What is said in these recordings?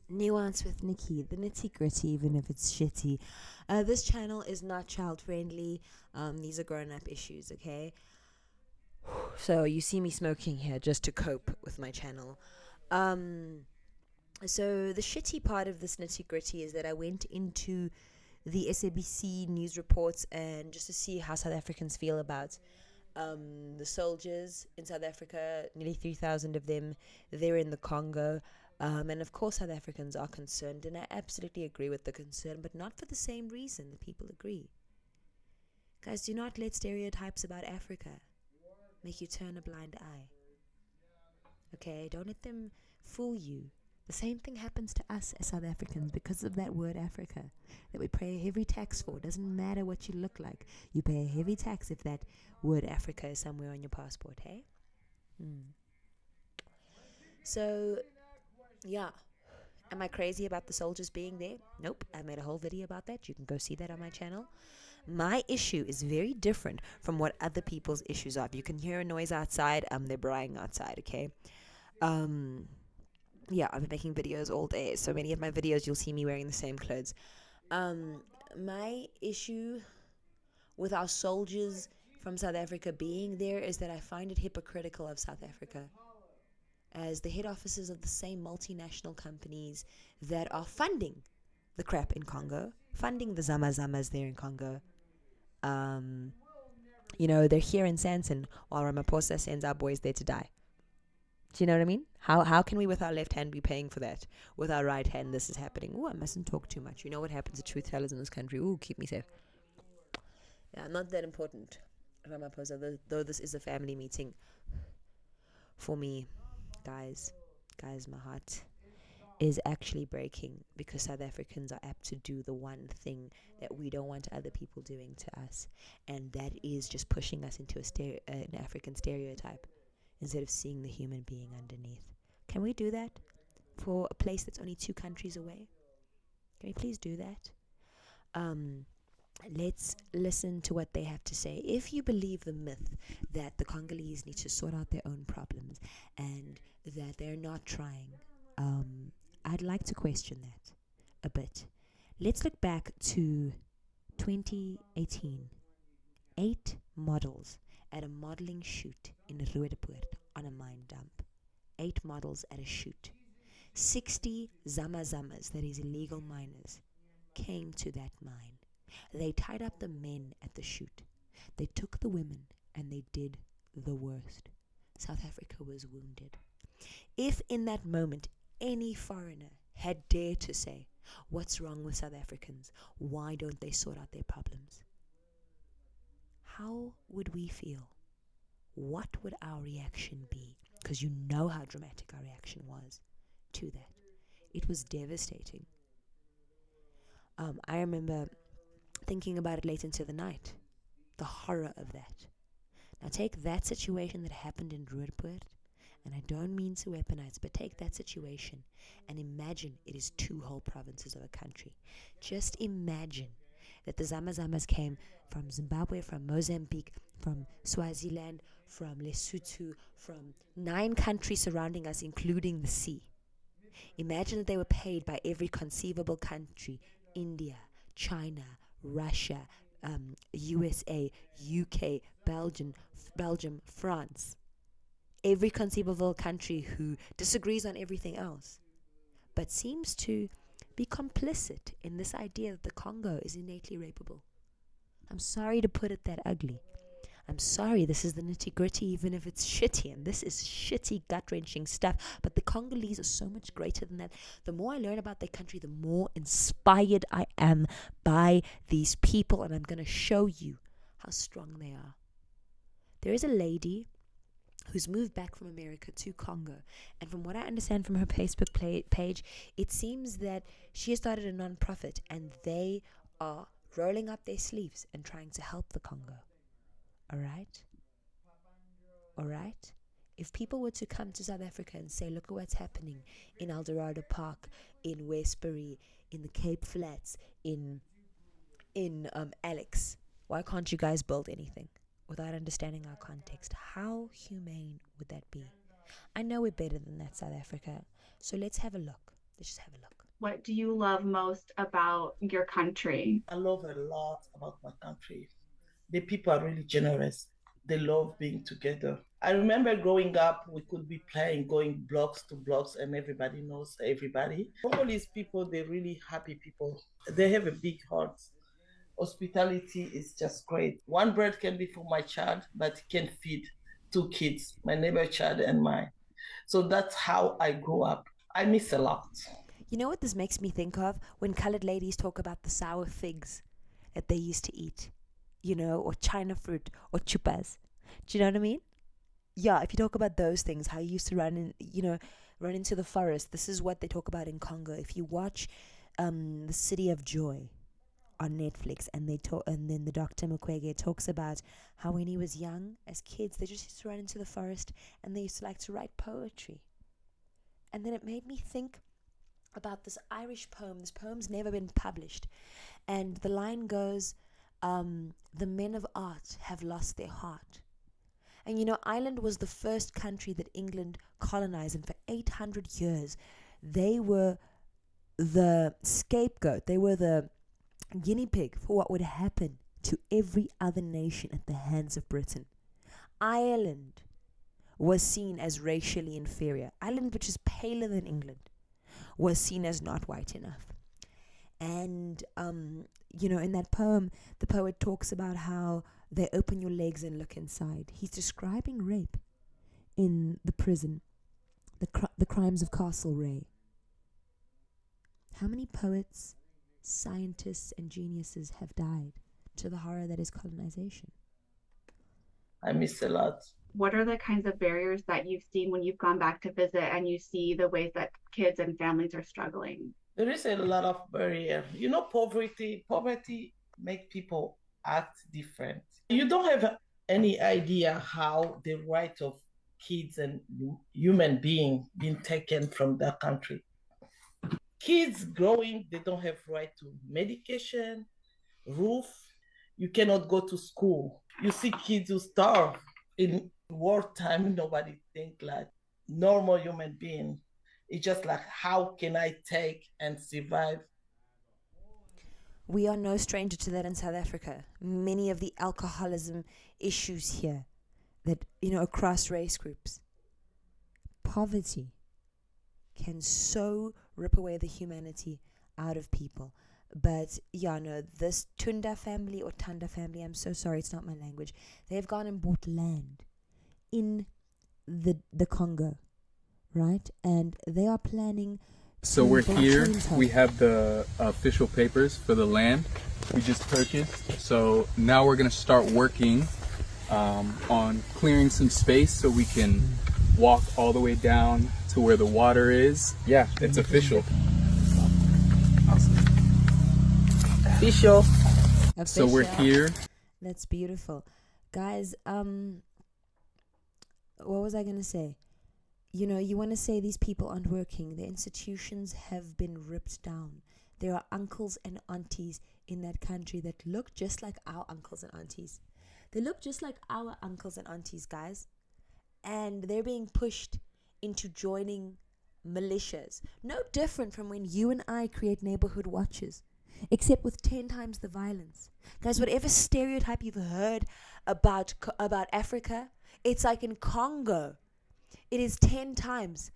Nuance with Nikki, the nitty gritty, even if it's shitty. This channel is not child friendly. These are grown up issues, okay? So you see me smoking here just to cope with my channel. So the shitty part of this nitty gritty is that I went into the SABC news reports and just to see how South Africans feel about the soldiers in South Africa, nearly 3,000 of them. They're in the Congo. And of course, South Africans are concerned, and I absolutely agree with the concern, but not for the same reason that people agree. Guys, do not let stereotypes about Africa make you turn a blind eye. Okay? Don't let them fool you. The same thing happens to us as South Africans because of that word Africa that we pay a heavy tax for. It doesn't matter what you look like. You pay a heavy tax if that word Africa is somewhere on your passport, hey? So, yeah. Am I crazy about the soldiers being there? Nope. I made a whole video about that. You can go see that on my channel. My issue is very different from what other people's issues are. If you can hear a noise outside, they're braaiing outside, okay? Yeah, I've been making videos all day. So many of my videos, you'll see me wearing the same clothes. My issue with our soldiers from South Africa being there is that I find it hypocritical of South Africa as the head offices of the same multinational companies that are funding the crap in Congo, funding the ZamaZamas there in Congo. They're here in Sanson while Ramaphosa sends our boys there to die. Do you know what I mean? How can we with our left hand be paying for that? With our right hand, this is happening. Ooh, I mustn't talk too much. You know what happens to truth tellers in this country. Ooh, keep me safe. Yeah, not that important, Ramaphosa, though this is a family meeting for me. Guys, my heart is actually breaking because South Africans are apt to do the one thing that we don't want other people doing to us, and that is just pushing us into an African stereotype instead of seeing the human being underneath. Can we do that for a place that's only 2 countries away? Can we please do that? Let's listen to what they have to say. If you believe the myth that the Congolese need to sort out their own problems and that they're not trying, I'd like to question that a bit. Let's look back to 2018. 8 models at a modeling shoot in Roodepoort on a mine dump. 8 models at a shoot. 60 ZamaZamas, that is illegal miners, came to that mine. They tied up the men at the shoot. They took the women and they did the worst. South Africa was wounded. If in that moment any foreigner had dared to say, what's wrong with South Africans? Why don't they sort out their problems? How would we feel? What would our reaction be? Because you know how dramatic our reaction was to that. It was devastating. I remember thinking about it late into the night. The horror of that. Now take that situation that happened in Roodepoort, and I don't mean to weaponize, but take that situation and imagine it is 2 whole provinces of a country. Just imagine that the ZamaZamas came from Zimbabwe, from Mozambique, from Swaziland, from Lesotho, from 9 countries surrounding us, including the sea. Imagine that they were paid by every conceivable country: India, China, Russia, USA, UK, Belgium, France. Every conceivable country who disagrees on everything else, but seems to be complicit in this idea that the Congo is innately rapeable. I'm sorry to put it that ugly. I'm sorry, this is the nitty gritty, even if it's shitty, and this is shitty, gut-wrenching stuff, but the Congolese are so much greater than that. The more I learn about their country, the more inspired I am by these people, and I'm going to show you how strong they are. There is a lady who's moved back from America to Congo, and from what I understand from her Facebook page, it seems that she has started a non-profit, and they are rolling up their sleeves and trying to help the Congo. Alright? If people were to come to South Africa and say, look at what's happening in Eldorado Park, in Westbury, in the Cape Flats, in Alex, why can't you guys build anything? Without understanding our context, how humane would that be? I know we're better than that, South Africa, so let's have a look. Let's just have a look. What do you love most about your country? I love a lot about my country. The people are really generous. They love being together. I remember growing up, we could be playing, going blocks to blocks, and everybody knows everybody. Congolese people, they're really happy people. They have a big heart. Hospitality is just great. One bread can be for my child, but it can feed two kids, my neighbor child and mine. So that's how I grew up. I miss a lot. You know what this makes me think of? When colored ladies talk about the sour figs that they used to eat, or China fruit or chupas. Do you know what I mean? Yeah, if you talk about those things, how you used to run into the forest. This is what they talk about in Congo. If you watch The City of Joy on Netflix, and then the Dr. Mukwege talks about how when he was young, as kids, they just used to run into the forest and they used to like to write poetry. And then it made me think about this Irish poem. This poem's never been published. And the line goes, the men of art have lost their heart. And Ireland was the first country that England colonized, and for 800 years, they were the scapegoat. They were the guinea pig for what would happen to every other nation at the hands of Britain. Ireland was seen as racially inferior. Ireland, which is paler than England, was seen as not white enough. And, in that poem, the poet talks about how they open your legs and look inside. He's describing rape in the prison, the crimes of Castlereagh. How many poets, scientists, and geniuses have died to the horror that is colonization? I miss a lot. What are the kinds of barriers that you've seen when you've gone back to visit and you see the ways that kids and families are struggling? There is a lot of barrier. Poverty make people act different. You don't have any idea how the right of kids and human being being taken from that country. Kids growing, they don't have right to medication, roof. You cannot go to school. You see kids who starve in wartime. Nobody think like normal human being. It's just like, how can I take and survive? We are no stranger to that in South Africa. Many of the alcoholism issues here, that, across race groups, poverty can so rip away the humanity out of people. But yeah, no, this Tunda family or Tanda family, I'm so sorry, it's not my language. They've gone and bought land in the Congo, right? And they are planning. So we're here. We have the official papers for the land we just purchased. So now we're gonna start working on clearing some space so we can walk all the way down to where the water is. Yeah, it's official. Awesome. Official. So we're here. That's beautiful. Guys, what was I going to say? You want to say these people aren't working. The institutions have been ripped down. There are uncles and aunties in that country that look just like our uncles and aunties. They look just like our uncles and aunties, guys. And they're being pushed into joining militias. No different from when you and I create neighborhood watches, except with 10 times the violence. Guys, whatever stereotype you've heard about Africa, it's like in Congo. It is 10 times.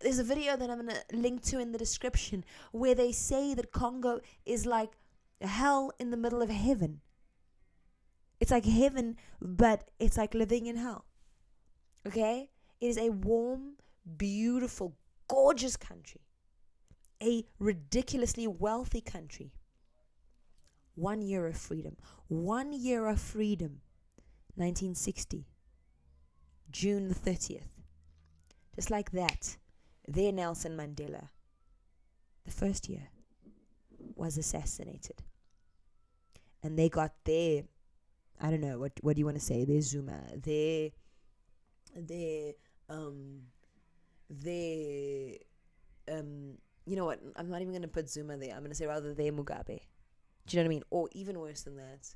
There's a video that I'm going to link to in the description where they say that Congo is like hell in the middle of heaven. It's like heaven, but it's like living in hell. Okay? It is a warm, beautiful, gorgeous country. A ridiculously wealthy country. 1 year of freedom. 1 year of freedom. 1960. June the 30th. Just like that, their Nelson Mandela, the first year, was assassinated. And they got their, I don't know, what do you want to say? Their Zuma, their you know what? I'm not even going to put Zuma there. I'm going to say rather their Mugabe. Do you know what I mean? Or even worse than that.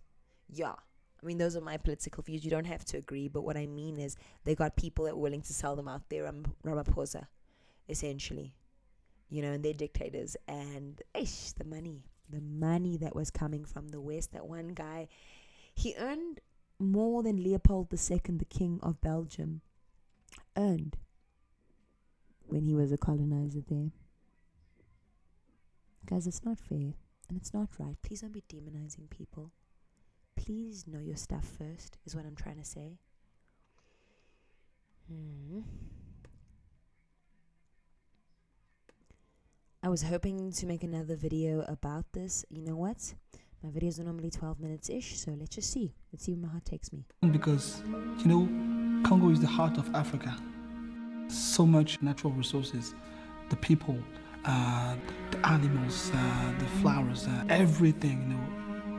Yeah. I mean, those are my political views. You don't have to agree. But what I mean is they got people that were willing to sell them out there. Ramaphosa, essentially. and their dictators, and the money that was coming from the West. That one guy, he earned more than Leopold II, the King of Belgium, earned when he was a colonizer there. Guys, it's not fair and it's not right. Please don't be demonizing people. Please know your stuff first, is what I'm trying to say. I was hoping to make another video about this. You know what? My videos are normally 12 minutes-ish, so let's just see. Let's see where my heart takes me. Because, Congo is the heart of Africa. So much natural resources, the people, the animals, the flowers, everything,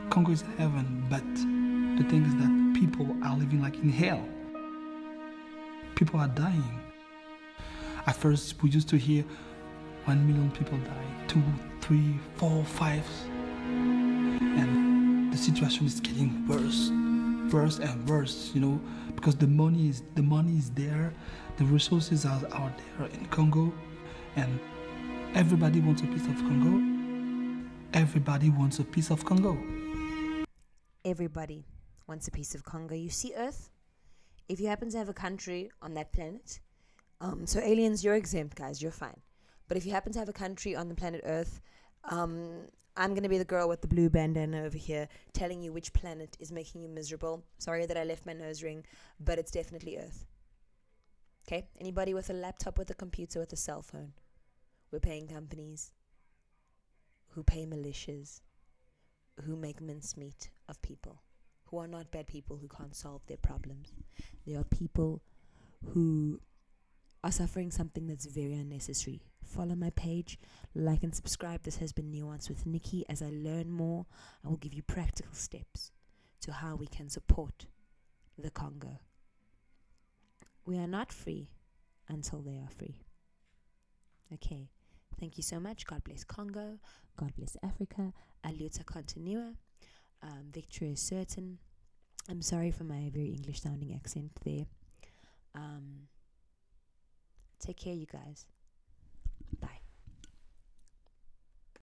Congo is heaven, but the thing is that people are living like in hell. People are dying. At first, we used to hear 1 million people die, 2, 3, 4, 5. And the situation is getting worse and worse, because the money is there, the resources are there in Congo, and everybody wants a piece of Congo. Everybody wants a piece of Congo. Everybody wants a piece of Congo. You see, Earth, if you happen to have a country on that planet, so aliens, you're exempt, guys, you're fine. But if you happen to have a country on the planet Earth, I'm going to be the girl with the blue bandana over here telling you which planet is making you miserable. Sorry that I left my nose ring, but it's definitely Earth. Okay? Anybody with a laptop, with a computer, with a cell phone. We're paying companies who pay militias, who make mincemeat of people, who are not bad people who can't solve their problems. They are people who are suffering something that's very unnecessary. Follow my page, like and subscribe. This has been Nuance with Nikki. As I learn more, I will give you practical steps to how we can support the Congo. We are not free until they are free. Okay, thank you so much. God bless Congo. God bless Africa. Aluta continua. Victory is certain. I'm sorry for my very English sounding accent there. Take care, you guys.